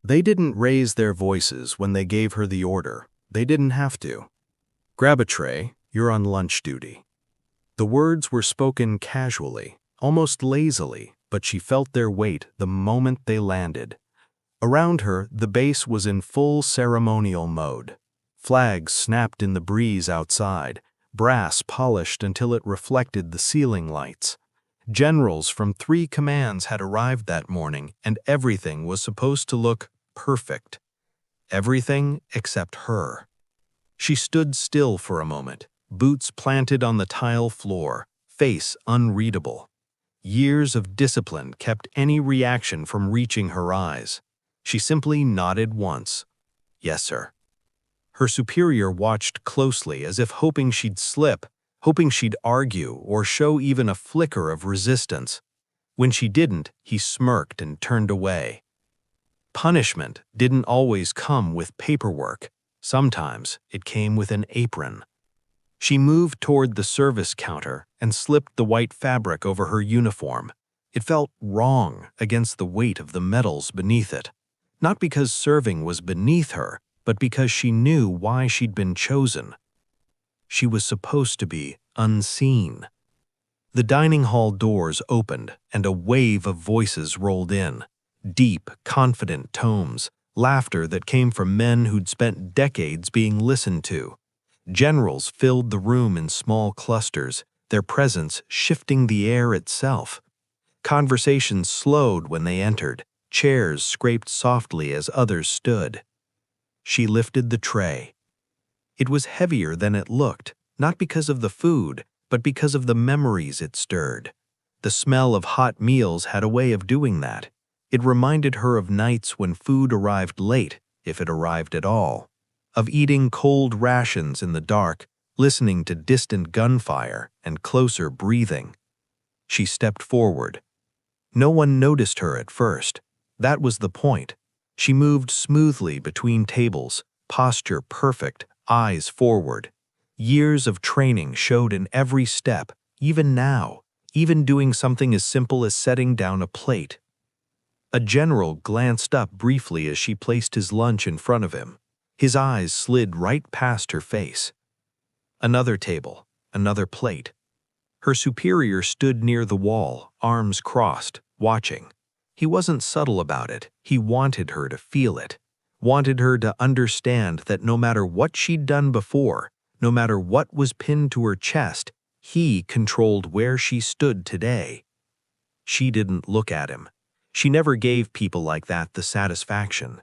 They didn't raise their voices when they gave her the order. They didn't have to. "Grab a tray, you're on lunch duty." The words were spoken casually, almost lazily, but she felt their weight the moment they landed. Around her, the base was in full ceremonial mode. Flags snapped in the breeze outside, brass polished until it reflected the ceiling lights. Generals from 3 commands had arrived that morning, and everything was supposed to look perfect. Everything except her. She stood still for a moment, boots planted on the tile floor, face unreadable. Years of discipline kept any reaction from reaching her eyes. She simply nodded once. "Yes, sir." Her superior watched closely as if hoping she'd slip, hoping she'd argue or show even a flicker of resistance. When she didn't, he smirked and turned away. Punishment didn't always come with paperwork. Sometimes it came with an apron. She moved toward the service counter and slipped the white fabric over her uniform. It felt wrong against the weight of the medals beneath it. Not because serving was beneath her, but because she knew why she'd been chosen. She was supposed to be unseen. The dining hall doors opened and a wave of voices rolled in. Deep, confident tones, laughter that came from men who'd spent decades being listened to. Generals filled the room in small clusters, their presence shifting the air itself. Conversations slowed when they entered. Chairs scraped softly as others stood. She lifted the tray. It was heavier than it looked, not because of the food, but because of the memories it stirred. The smell of hot meals had a way of doing that. It reminded her of nights when food arrived late, if it arrived at all. Of eating cold rations in the dark, listening to distant gunfire and closer breathing. She stepped forward. No one noticed her at first. That was the point. She moved smoothly between tables, posture perfect, eyes forward. Years of training showed in every step, even now, even doing something as simple as setting down a plate. A general glanced up briefly as she placed his lunch in front of him. His eyes slid right past her face. Another table, another plate. Her superior stood near the wall, arms crossed, watching. He wasn't subtle about it. He wanted her to feel it. Wanted her to understand that no matter what she'd done before, no matter what was pinned to her chest, he controlled where she stood today. She didn't look at him. She never gave people like that the satisfaction.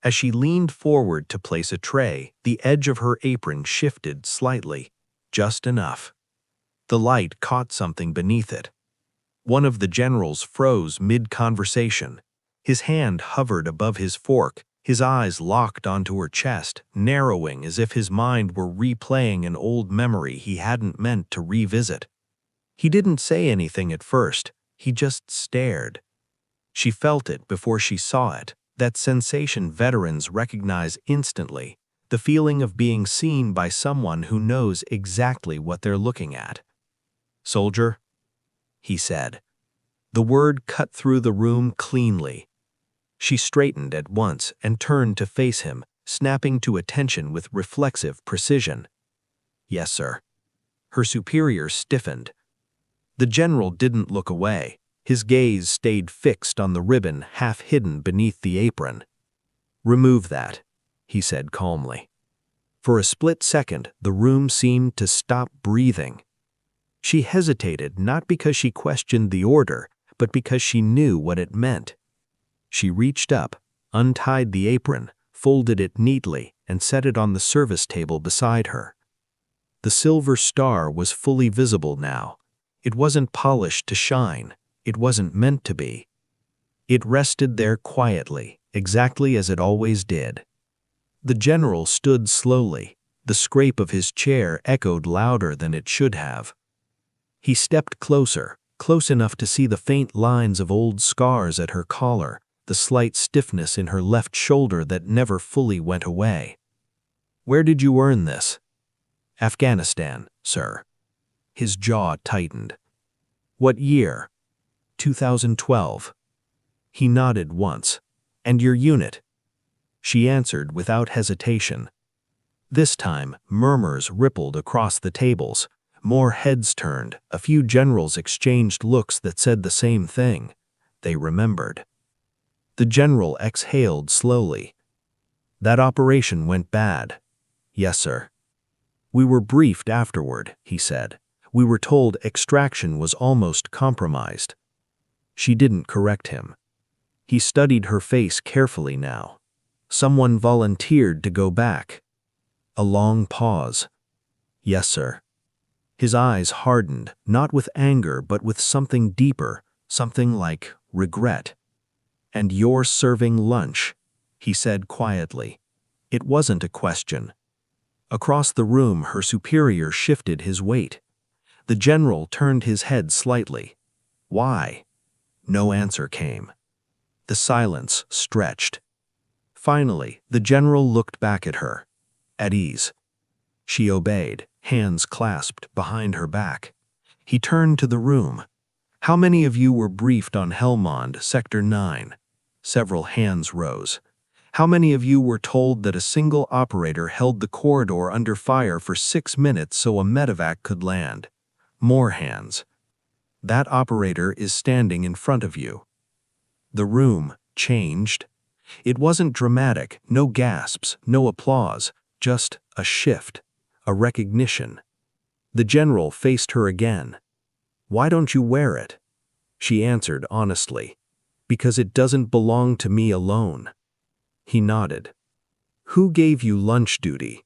As she leaned forward to place a tray, the edge of her apron shifted slightly, just enough. The light caught something beneath it. One of the generals froze mid-conversation. His hand hovered above his fork, his eyes locked onto her chest, narrowing as if his mind were replaying an old memory he hadn't meant to revisit. He didn't say anything at first, he just stared. She felt it before she saw it, that sensation veterans recognize instantly, the feeling of being seen by someone who knows exactly what they're looking at. "Soldier," he said. The word cut through the room cleanly. She straightened at once and turned to face him, snapping to attention with reflexive precision. "Yes, sir." Her superior stiffened. The general didn't look away. His gaze stayed fixed on the ribbon half hidden beneath the apron. "Remove that," he said calmly. For a split second, the room seemed to stop breathing. She hesitated not because she questioned the order, but because she knew what it meant. She reached up, untied the apron, folded it neatly, and set it on the service table beside her. The silver star was fully visible now. It wasn't polished to shine. It wasn't meant to be. It rested there quietly, exactly as it always did. The general stood slowly. The scrape of his chair echoed louder than it should have. He stepped closer, close enough to see the faint lines of old scars at her collar, the slight stiffness in her left shoulder that never fully went away. "Where did you earn this?" "Afghanistan, sir." His jaw tightened. "What year?" 2012. He nodded once. "And your unit?" She answered without hesitation. This time, murmurs rippled across the tables. More heads turned, a few generals exchanged looks that said the same thing. They remembered. The general exhaled slowly. "That operation went bad." "Yes, sir." "We were briefed afterward," he said. "We were told extraction was almost compromised." She didn't correct him. He studied her face carefully now. "Someone volunteered to go back." A long pause. "Yes, sir." His eyes hardened, not with anger but with something deeper, something like regret. "And you're serving lunch," he said quietly. It wasn't a question. Across the room, her superior shifted his weight. The general turned his head slightly. "Why?" No answer came. The silence stretched. Finally, the general looked back at her. At ease. She obeyed, hands clasped behind her back. He turned to the room. "How many of you were briefed on Helmond, Sector 9? Several hands rose. "How many of you were told that a single operator held the corridor under fire for 6 minutes so a medevac could land?" More hands. "That operator is standing in front of you." The room changed. It wasn't dramatic, no gasps, no applause, just a shift, a recognition. The general faced her again. "Why don't you wear it?" She answered honestly. "Because it doesn't belong to me alone." He nodded. "Who gave you lunch duty?"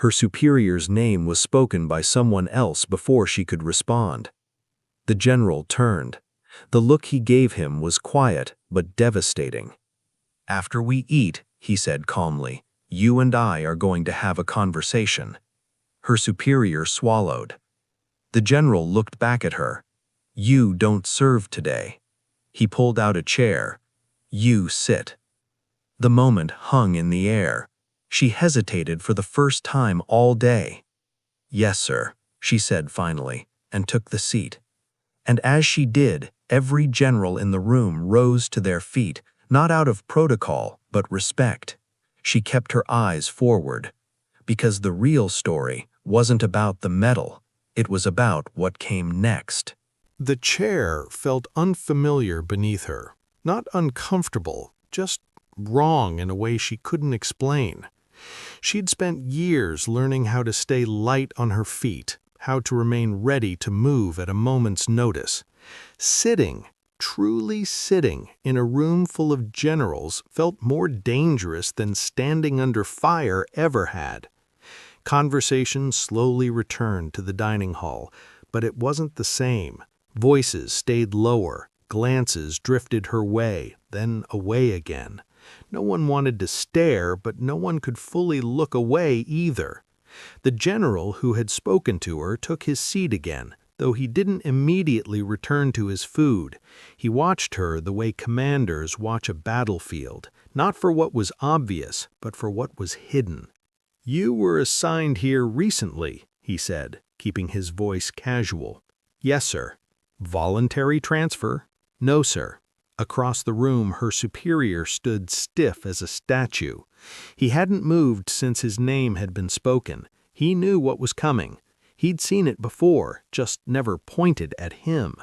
Her superior's name was spoken by someone else before she could respond. The general turned. The look he gave him was quiet but devastating. "After we eat," he said calmly, "you and I are going to have a conversation." Her superior swallowed. The general looked back at her. "You don't serve today." He pulled out a chair. "You sit." The moment hung in the air. She hesitated for the first time all day. "Yes, sir," she said finally, and took the seat. And as she did, every general in the room rose to their feet, not out of protocol, but respect. She kept her eyes forward. Because the real story wasn't about the medal, it was about what came next. The chair felt unfamiliar beneath her. Not uncomfortable, just wrong in a way she couldn't explain. She'd spent years learning how to stay light on her feet, how to remain ready to move at a moment's notice. Sitting, truly sitting, in a room full of generals felt more dangerous than standing under fire ever had. Conversation slowly returned to the dining hall, but it wasn't the same. Voices stayed lower, glances drifted her way, then away again. No one wanted to stare, but no one could fully look away either. The general who had spoken to her took his seat again, though he didn't immediately return to his food. He watched her the way commanders watch a battlefield, not for what was obvious, but for what was hidden. "You were assigned here recently," he said, keeping his voice casual. "Yes, sir." "Voluntary transfer?" "No, sir." Across the room, her superior stood stiff as a statue. He hadn't moved since his name had been spoken. He knew what was coming. He'd seen it before, just never pointed at him.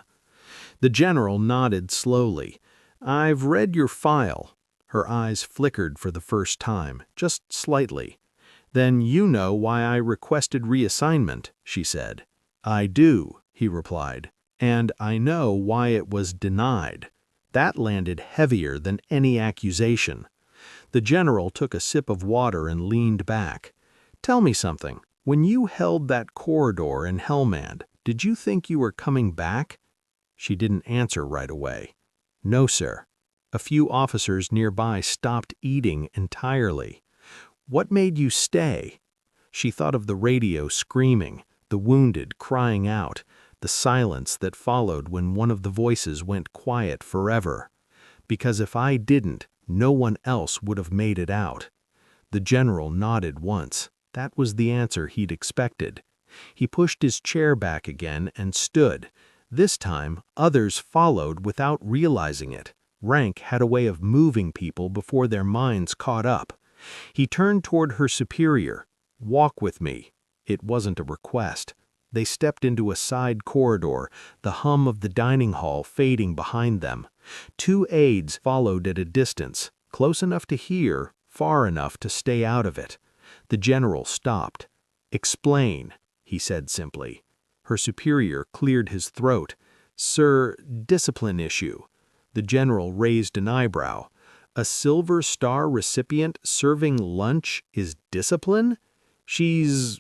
The general nodded slowly. "I've read your file." Her eyes flickered for the first time, just slightly. "Then you know why I requested reassignment," she said. "I do," he replied. "And I know why it was denied." That landed heavier than any accusation. The general took a sip of water and leaned back. "Tell me something. When you held that corridor in Helmand, did you think you were coming back?" She didn't answer right away. "No, sir." A few officers nearby stopped eating entirely. "What made you stay?" She thought of the radio screaming, the wounded crying out, the silence that followed when one of the voices went quiet forever. "Because if I didn't, no one else would have made it out." The general nodded once. That was the answer he'd expected. He pushed his chair back again and stood. This time, others followed without realizing it. Rank had a way of moving people before their minds caught up. He turned toward her superior. "Walk with me." It wasn't a request. They stepped into a side corridor, the hum of the dining hall fading behind them. Two aides followed at a distance, close enough to hear, far enough to stay out of it. The general stopped. "Explain," he said simply. Her superior cleared his throat. "Sir, discipline issue." The general raised an eyebrow. "A Silver Star recipient serving lunch is discipline? She's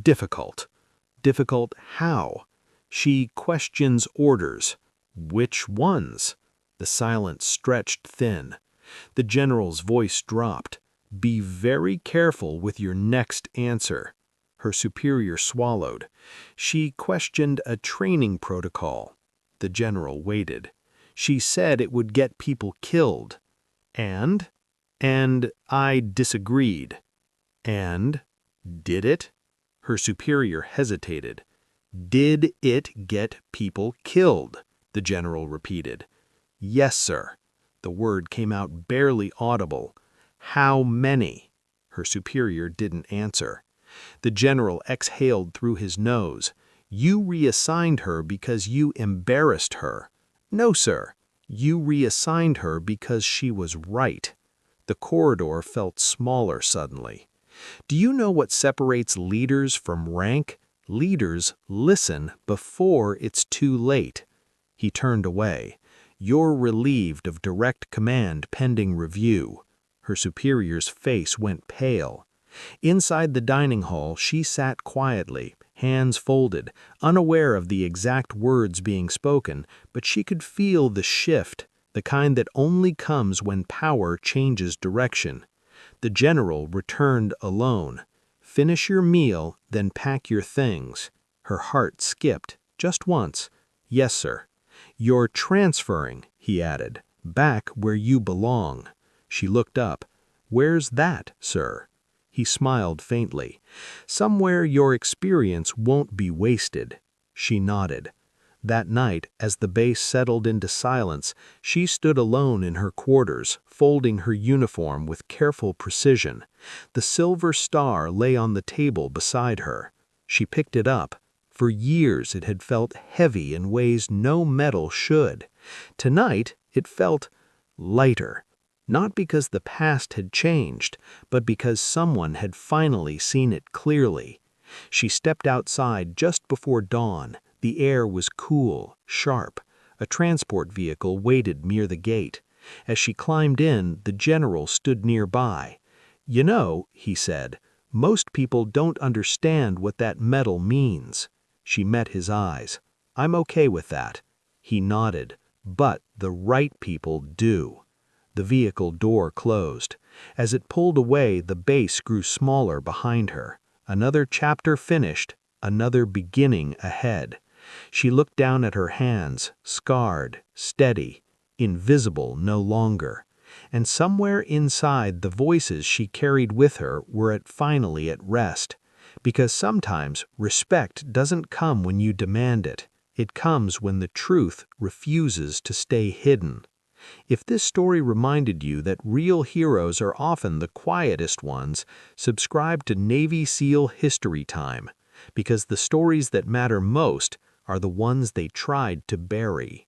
difficult." "Difficult how?" "She questions orders." "Which ones?" The silence stretched thin. The general's voice dropped. "Be very careful with your next answer." Her superior swallowed. "She questioned a training protocol." The general waited. "She said it would get people killed." "And?" "And I disagreed." "And? Did it?" Her superior hesitated. "Did it get people killed?" the general repeated. "Yes, sir." The word came out barely audible. "How many?" Her superior didn't answer. The general exhaled through his nose. "You reassigned her because you embarrassed her." "No, sir. You reassigned her because she was right." The corridor felt smaller suddenly. "Do you know what separates leaders from rank? Leaders listen before it's too late." He turned away. "You're relieved of direct command pending review." Her superior's face went pale. Inside the dining hall, she sat quietly, hands folded, unaware of the exact words being spoken, but she could feel the shift, the kind that only comes when power changes direction. The general returned alone. "Finish your meal, then pack your things." Her heart skipped, just once. "Yes, sir." "You're transferring," he added, "back where you belong." She looked up. "Where's that, sir?" He smiled faintly. "Somewhere your experience won't be wasted." She nodded. That night, as the base settled into silence, she stood alone in her quarters, folding her uniform with careful precision. The Silver Star lay on the table beside her. She picked it up. For years it had felt heavy in ways no metal should. Tonight it felt lighter. Not because the past had changed, but because someone had finally seen it clearly. She stepped outside just before dawn. The air was cool, sharp. A transport vehicle waited near the gate. As she climbed in, the general stood nearby. "You know," he said, "most people don't understand what that metal means." She met his eyes. "I'm okay with that." He nodded. "But the right people do." The vehicle door closed. As it pulled away, the base grew smaller behind her. Another chapter finished, another beginning ahead. She looked down at her hands, scarred, steady, invisible no longer. And somewhere inside, the voices she carried with her were finally at rest. Because sometimes respect doesn't come when you demand it. It comes when the truth refuses to stay hidden. If this story reminded you that real heroes are often the quietest ones, subscribe to Navy SEAL History Time, because the stories that matter most are the ones they tried to bury.